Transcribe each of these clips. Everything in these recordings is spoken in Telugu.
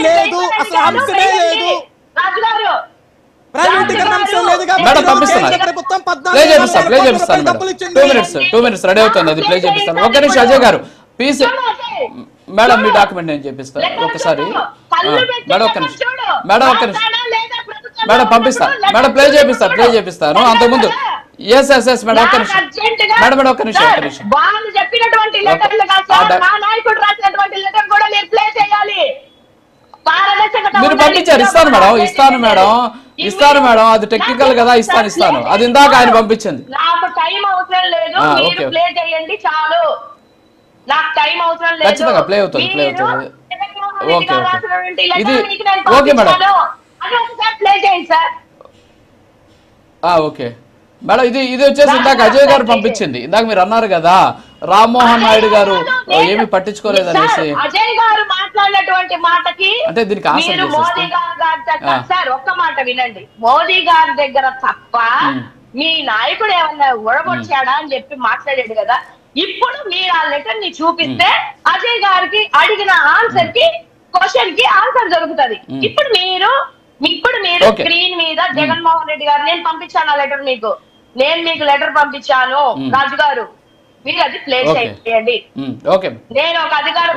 లేదు, అసలు అంశమే లేదు. రాజుగారు ప్రైవేటీకరణ అంశం లేదు కాబట్టి మేడం పంపిస్తున్నారు. ప్రభుత్వం ప్లే చేపిస్తాను మేడం. 2 minutes రెడీ అవుతుంది, అది ప్లే చేపిస్తాను. ఒక్క నిమిషం అజయ్ గారు పీసీ మేడం మీ డాక్యుమెంట్ నేను చేపిస్తాను ఒకసారి. మేడం ఒక్క నిమిషం, మేడం ఒక్క నిమిషం, మేడం పంపిస్తాను, మేడం ప్లే చేపిస్తాను. అంతకుముందు ఎస్ మేడం ఒక్క నిమిషం, మేడం ఒక్క నిమిషం. వాళ్ళు చెప్పినటువంటి లెటర్లు కాదు సార్, మా నాయకుడు రాసినటువంటి లెటర్ కూడా మీరు ప్లే చేయాలి. మీరు పంపించారు, ఇస్తాను మేడం. అది టెక్నికల్ కదా, ఇస్తాను. అది ఇందాక ఆయన పంపించింది. నాకు టైం అవసరం లేదు, మీరు ప్లే చేయండి చాలు. నాకు టైం అవసరం లేదు, ఖచ్చితంగా ప్లే అవుతుంది. ఓకే ఇది ఓకే మేడం. ప్లే చేయండి సార్. ఓకే మేడం, ఇది వచ్చేసి ఇందాక అజయ్ గారు పంపించింది. ఇందాక మీరు అన్నారు కదా రామ్మోహన్ నాయుడు గారు ఏమి పట్టించుకోలేదనేసి. అజయ్ గారు మాట్లాడినటువంటి మాటకి అంటే దీనికి ఆన్సర్ మోదీ గారు సార్ ఒక్క మాట వినండి. మోదీ గారి దగ్గర తప్ప మీ నాయకుడు ఏమన్నా ఒడగొచ్చాడా అని చెప్పి మాట్లాడాడు కదా. ఇప్పుడు మీరు ఆ లెటర్ ని చూపిస్తే అజయ్ గారికి అడిగిన ఆన్సర్ కి క్వశ్చన్ కి ఆన్సర్ దొరుకుతుంది. ఇప్పుడు మీరు స్క్రీన్ మీద జగన్మోహన్ రెడ్డి గారు నేను పంపించాను ఆ లెటర్ మీకు. నేను మీకు లెటర్ పంపించాను రాజు గారు, మీరు అది ప్లే చేయండి. నేను ఒక అధికారం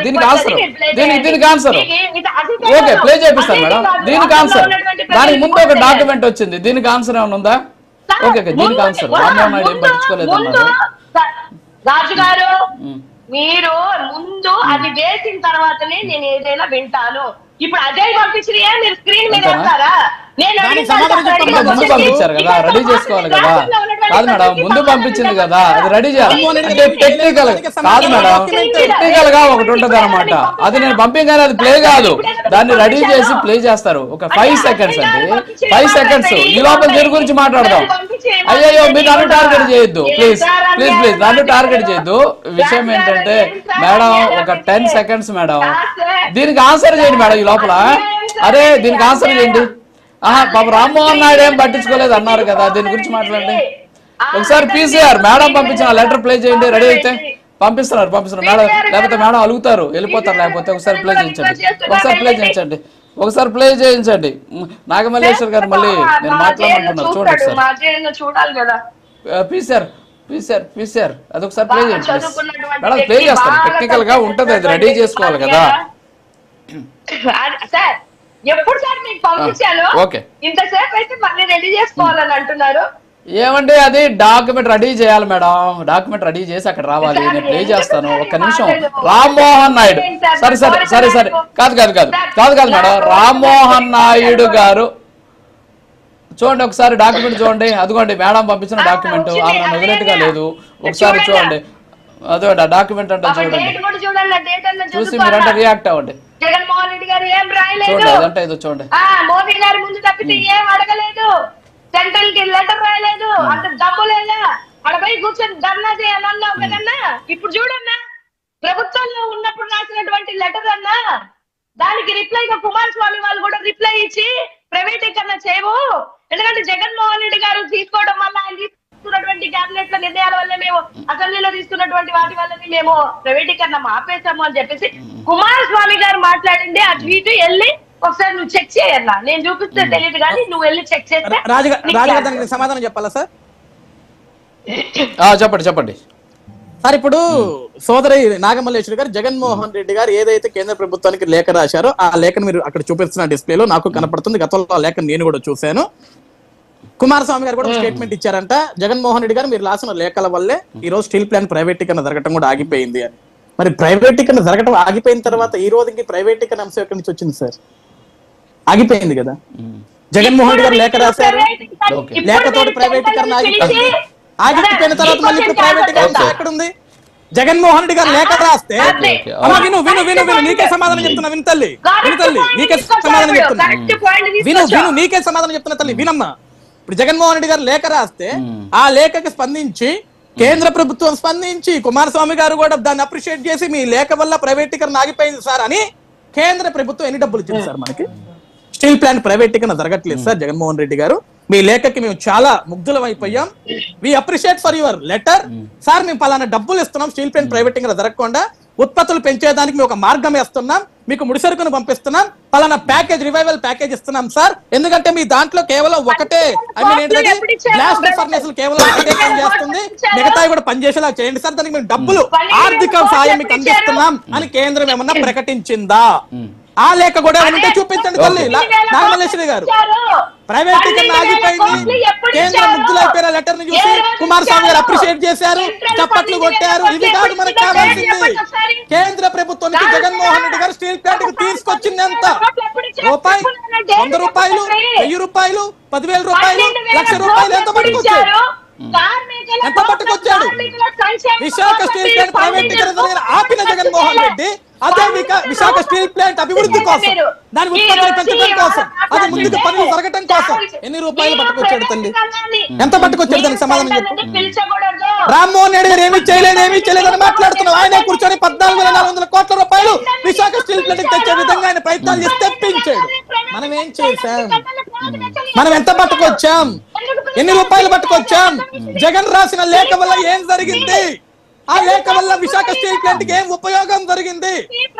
దీనికి ఆన్సర్ దానికి ముందు ఒక డాక్యుమెంట్ వచ్చింది, దీనికి ఆన్సర్ ఏమైనా ఉందా? ఓకే దీనికి ఆన్సర్ రామ్మోహన్ నాయుడు ఏం పట్టించుకోలేదు రాజు గారు. మీరు ముందు అది వేసిన తర్వాతనే నేను ఏదైనా వింటాను. ఇప్పుడు అజయ్ పంపించిన మీరు స్క్రీన్ మీద వేస్తారా? ముందు పంపించారు కదా, రెడీ చేసుకోవాలి కదా. కాదు మేడం, ముందు పంపించింది కదా, అది రెడీ చేయాలి. టెక్నికల్ కాదు మేడం, టెక్నికల్ గా ఒకటి ఉంటది అనమాట. అది నేను పంపించగానే అది ప్లే కాదు, దాన్ని రెడీ చేసి ప్లే చేస్తారు. ఒక 5 seconds అండి, 5 seconds. ఈ లోపల దీని గురించి మాట్లాడదాం. అయ్యో మీరు నన్ను టార్గెట్ చేయొద్దు ప్లీజ్, నన్ను టార్గెట్ చేయొద్దు. విషయం ఏంటంటే మేడం ఒక 10 seconds మేడం, దీనికి ఆన్సర్ చేయండి మేడం ఈ లోపల. అరే దీనికి ఆన్సర్ చేయండి. పాప రామ్మోహన్ నాయుడు ఏం పట్టించుకోలేదు అన్నారు కదా, దీని గురించి మాట్లాడండి. ఒకసారి పీసీఆర్ మేడం పంపించిన లెటర్ ప్లే చేయండి. రెడీ అయితే పంపిస్తున్నారు మేడం, లేకపోతే మేడం అలుగుతారు వెళ్ళిపోతారు. లేకపోతే ఒకసారి ప్లే చేయించండి. నాగమల్లేశ్వర్ గారు మళ్ళీ నేను మాట్లాడుతున్నారు చూడండి సార్. పీసీఆర్ అది ఒకసారి ప్లే చేయండి మేడం. ప్లే చేస్తాను, టెక్నికల్ గా ఉంటది, అది రెడీ చేసుకోవాలి కదా. ఎప్పుడు సార్ మీకు పంపించాను, ఇంతసేపు అయితే మళ్ళీ రెడీ చేసుకోవాలని అంటున్నారు. ఏమంటే అది డాక్యుమెంట్ రెడీ చేయాలి మేడం, డాక్యుమెంట్ రెడీ చేసి అక్కడ రావాలి. నేను ప్లే చేస్తాను ఒక్క నిమిషం. రామ్మోహన్ నాయుడు సరే కాదు మేడం, రామ్మోహన్ నాయుడు గారు చూడండి ఒకసారి డాక్యుమెంట్ చూడండి. అదిగోండి మేడం పంపించిన డాక్యుమెంట్, ఆమె నన్ను వదిలేట్టుగా లేదు. ఒకసారి చూడండి, అదే డాక్యుమెంట్ అంటే చూడండి, చూసి మీరంటే రియాక్ట్ అవ్వండి. జగన్మోహన్ రెడ్డి గారు ఏం రాయలేదు, చూడండి. మోదీ గారు ముందు తప్పితే ఏం అడగలేదు, సెంట్రల్ కి లెటర్ రాయలేదు. అంత దమ్ము లేదా అడపై కూర్చొని ధర్నా చేయాలన్నావు కదన్నా. ఇప్పుడు చూడన్నా, ప్రభుత్వంలో ఉన్నప్పుడు రాసినటువంటి లెటర్ అన్నా, దానికి రిప్లైగా కుమారస్వామి వాళ్ళు కూడా రిప్లై ఇచ్చి ప్రైవేటీకరణ చేయవు. ఎందుకంటే జగన్మోహన్ రెడ్డి గారు తీసుకోవడం వల్ల, ఆయన తీసుకున్నటువంటి క్యాబినెట్ లో నిర్ణయాల వల్ల, మేము అసెంబ్లీలో తీసుకున్నటువంటి వాటి వల్లనే మేము ప్రైవేటీకరణ ఆపేసాము అని చెప్పేసి కుమారస్వామి గారు మాట్లాడింది. ఆ ట్వీట్ వెళ్ళి ఒకసారి నువ్వు చెక్ చేయన్నా, నేను చూపిస్తే తెలియదు కానీ నువ్వు వెళ్ళి చెక్ చేస్తే. రాజుగారు సమాధానం చెప్పాలా సార్? చెప్పండి సార్. ఇప్పుడు సోదరి నాగమల్లేశ్వరి గారు జగన్మోహన్ రెడ్డి గారు ఏదైతే కేంద్ర ప్రభుత్వానికి లేఖ రాశారో ఆ లేఖను మీరు అక్కడ చూపిస్తున్న డిస్ప్లేలో నాకు కనపడుతుంది. గతంలో ఆ లేఖను నేను కూడా చూశాను. కుమారస్వామి గారు కూడా స్టేట్మెంట్ ఇచ్చారంట, జగన్మోహన్ రెడ్డి గారు మీరు రాసిన లేఖల వల్లే ఈ రోజు స్టీల్ ప్లాంట్ ప్రైవేటీకరణ జరగడం కూడా ఆగిపోయింది అని. మరి ప్రైవేటీకరణ జరగడం ఆగిపోయిన తర్వాత ఈ రోజుకి ప్రైవేటీకరణ అంశం ఎక్కడి నుంచి వచ్చింది సార్? ఆగిపోయింది కదా. జగన్మోహన్ రెడ్డి గారు లేఖ రాశారు, లేఖతోటి ప్రైవేటీకరణ ఆగిపోయిన తర్వాత మళ్ళీ ఇప్పుడు ప్రైవేటీకరణ ఎక్కడుంది? జగన్మోహన్ రెడ్డి గారు లేఖ రాస్తే విను నీకే సమాధానం చెప్తున్నా, విను తల్లి నీకే సమాధానం చెప్తున్నా, నీకే సమాధానం చెప్తున్నా తల్లి వినమ్మా. ఇప్పుడు జగన్మోహన్ రెడ్డి గారు లేఖ రాస్తే ఆ లేఖకి స్పందించి కేంద్ర ప్రభుత్వం స్పందించి కుమారస్వామి గారు కూడా దాన్ని అప్రిషియేట్ చేసి మీ లేఖ వల్ల ప్రైవేటీకరణ ఆగిపోయింది సార్ అని కేంద్ర ప్రభుత్వం ఎన్ని డబ్బులు ఇచ్చింది సార్? మనకి స్టీల్ ప్లాంట్ ప్రైవేటీకరణ జరగట్లేదు సార్. జగన్మోహన్ రెడ్డి గారు మీ లేఖకి మేము చాలా ముగ్ధులం అయిపోయాం. We appreciate for your letter. Sir మేము పలానా డబ్బులు ఇస్తున్నాం, స్టీల్ ప్లాంట్ ప్రైవేటింగ్ జరగకుండా ఉత్పత్తులు పెంచేదానికి మేము ఒక మార్గం వేస్తున్నాం, మీకు ముడిసరుకును పంపిస్తున్నాం, పలానా ప్యాకేజ్ రివైవల్ ప్యాకేజ్ ఇస్తున్నాం సార్. ఎందుకంటే మీ దాంట్లో కేవలం ఒకటే బ్లాస్ట్ ఫర్నేస్ కేవలం ఒకటే పని చేస్తుంది, మిగతాయి కూడా పనిచేసేలా చేయండి సార్, దానికి మేము డబ్బులు ఆర్థిక సాయం మీకు అందిస్తున్నాం అని కేంద్రం ఏమన్నా ప్రకటించిందా? ఆ లేఖ కూడా ఉంటే చూపించండి తల్లి నాగమల్లేశ్వరి గారు. ప్రైవేటీకరణ ఆగిపోయింది, కేంద్రం ముగ్గులైపోయిన లెటర్ ని చూసి కుమారస్వామి గారు అప్రిషియేట్ చేశారు, చప్పట్లు కొట్టారు. ఇవి కాదు మనకు కావాల్సింది. కేంద్ర ప్రభుత్వానికి జగన్మోహన్ రెడ్డి గారు స్టీల్ ప్లాంట్ కి తీసుకొచ్చింది ఎంత? రూపాయి, 100 రూపాయలు, 1000 రూపాయలు, 10,000 రూపాయలు, 1,00,000 రూపాయలు ఎంత పట్టుకొచ్చాడు? ఎంత పట్టుకొచ్చాడు? విశాఖ స్టీల్ ప్లాంట్ ప్రైవేటీకరణ ఆపిన జగన్మోహన్ రెడ్డి అదే విశాఖ స్టీల్ ప్లాంట్ అభివృద్ధి కోసం, దాని ఉత్పత్తిని పెంచడం కోసం, అది ముందుకు పనులు జరగటం కోసం ఎన్ని రూపాయలు పట్టుకొచ్చాడు తల్లి? ఎంత పట్టుకొచ్చాడు? దానికి సమాధానం చెప్పు. రామ్మోహన్ రెడ్డి గారు ఏమీ చేయలేదని మాట్లాడుతున్నాం. ఆయనే కూర్చొని 14,400 కోట్ల రూపాయలు విశాఖ స్టీల్ ప్లాంట్ తెచ్చే విధంగా ఆయన ప్రయత్నాలు చేసి తెప్పించాడు. మనం ఏం చేశాం? మనం ఎంత పట్టుకొచ్చాం? ఎన్ని రూపాయలు పట్టుకొచ్చాం? జగన్ రాసిన లేఖ వల్ల ఏం జరిగింది? ఆ లేఖ వల్ల విశాఖ స్టీల్ ప్లాంట్ కి ఏం ఉపయోగం జరిగింది?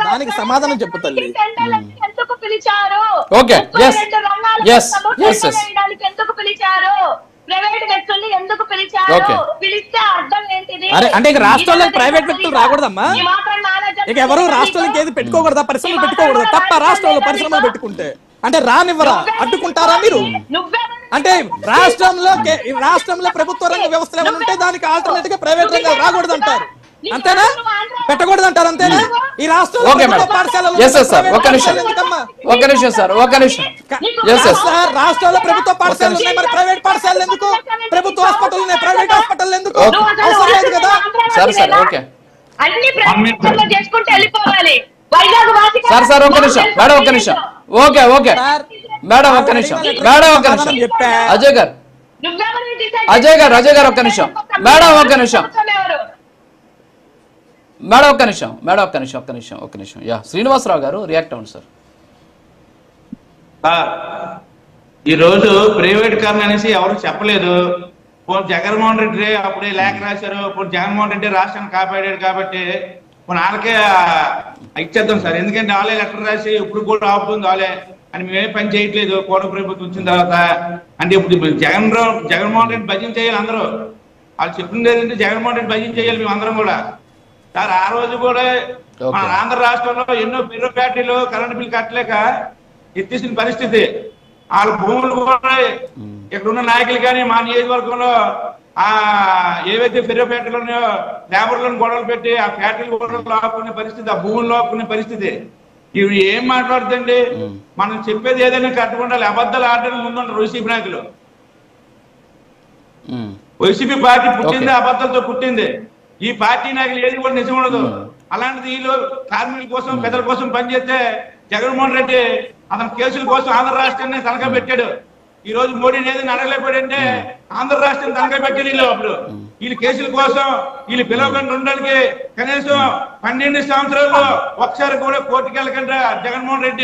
దానికి సమాధానం చెప్పు తల్లి. Okay, yes, yes, yes, yes. ఎందుకు పిలిచారు? ప్రైవేట్ వ్యక్తుల్ని ఎందుకు పిలిచారు? పిలిస్తే అర్థం ఏంటిది? అరే అంటే ఇక రాష్ట్రంలో ప్రైవేట్ వ్యక్తులు రాకూడదమ్మా? ఇక ఎవరు రాష్ట్రానికి ఏది పెట్టుకోకూడదా? పరిశ్రమలు పెట్టుకోకూడదా? తప్ప రాష్ట్రంలో పరిశ్రమలు పెట్టుకుంటే అంటే రానివ్వరా? అడ్డుకుంటారా మీరు? అంటే రాష్ట్రంలో ప్రభుత్వ రంగ వ్యవస్థలు ఏమైనా ఉంటే దానికి ఆల్టర్నేట్ గా ప్రైవేట్ రంగం రాకూడదు అంటారు, అంతేనా? పెట్టకూడదు అంటారు, అంతేనా? ఈ రాష్ట్రంలో పాఠశాలలో రాష్ట్రంలో ప్రభుత్వ పాఠశాలలు ఉన్నాయి, మరి ప్రైవేట్ పాఠశాలలు ఎందుకు? ప్రభుత్వ హాస్పిటల్ ఉన్నాయి, ప్రైవేట్ హాస్పిటల్ ఎందుకు? అవసరం లేదు కదా? అన్ని ప్రభుత్వంలో చేసుకుంటూ వెళ్ళిపోవాలి. సార్ ఒక్క నిమిషం మేడం, ఒక్క నిమిషం. ఓకే మేడం, ఒక్క నిమిషం మేడం, ఒక్క నిమిషం. అజయ్ గారు ఒక్క నిమిషం మేడం, ఒక్క నిమిషం మేడం, ఒక్క నిమిషం. యా, శ్రీనివాసరావు గారు రియాక్ట్ అవ్వండి సార్. ఈరోజు ప్రైవేటీకరణ అనేసి ఎవరు చెప్పలేదు. జగన్మోహన్ రెడ్డి అప్పుడే లేఖ రాశారు. ఇప్పుడు జగన్మోహన్ రెడ్డి రాష్ట్రాన్ని కాపాడాడు కాబట్టి వాళ్ళకే ఇచ్చేద్దాం సార్. ఎందుకంటే వాళ్ళే లెటర్ రాసి ఇప్పుడు కూడా ఆపుతుంది వాళ్ళే అని మేమే పని చేయట్లేదు. కోట ప్రభుత్వం వచ్చిన తర్వాత అంటే ఇప్పుడు జగన్మోహన్ రెడ్డి భజన చేయాలి అందరూ. వాళ్ళు చెప్పింది ఏంటంటే జగన్మోహన్ రెడ్డి భజన చేయాలి మేము అందరం కూడా సార్. ఆ రోజు కూడా మన ఆంధ్ర రాష్ట్రంలో ఎన్నో బిర్రు ఫ్యాక్టరీలు కరెంట్ బిల్ కట్టలేక ఎత్తేసిన పరిస్థితి. వాళ్ళ భూములు కూడా ఇక్కడ ఉన్న నాయకులు కానీ మా నియోజకవర్గంలో ఏవైతే ఫెర్రో ఫ్యాక్టరీలు ఉన్నాయో లేబర్లను గొడవలు పెట్టి ఆ ఫ్యాక్టరీలు గొడవలు లాక్కునే పరిస్థితి, ఆ భూములు లాక్కునే పరిస్థితి. ఇవి ఏం మాట్లాడుతుంది? మనం చెప్పేది ఏదైనా కట్టకుండా అబద్ధాలు ఆడడానికి ముందుంటారు వైసీపీ నాయకులు. వైసీపీ పార్టీ పుట్టింది అబద్ధాలతో పుట్టింది. ఈ పార్టీ నాయకులు ఏది కూడా నిజం ఉండదు. అలాంటిది వీళ్ళు కార్మికుల కోసం ప్రజల కోసం పనిచేస్తే జగన్మోహన్ రెడ్డి అతని కేసుల కోసం ఆంధ్ర రాష్ట్రాన్ని తనఖా పెట్టాడు. ఈ రోజు మోడీని ఏదైనా అడగలేకపోయాడంటే ఆంధ్ర రాష్ట్రాన్ని తనఖా పెట్టాడు వీళ్ళు. అప్పుడు వీళ్ళు కేసుల కోసం వీళ్ళు పిలవకుండా ఉండడానికి కనీసం 12 సంవత్సరాల్లో ఒకసారి కూడా కోర్టుకి వెళ్ళకుండా జగన్మోహన్ రెడ్డి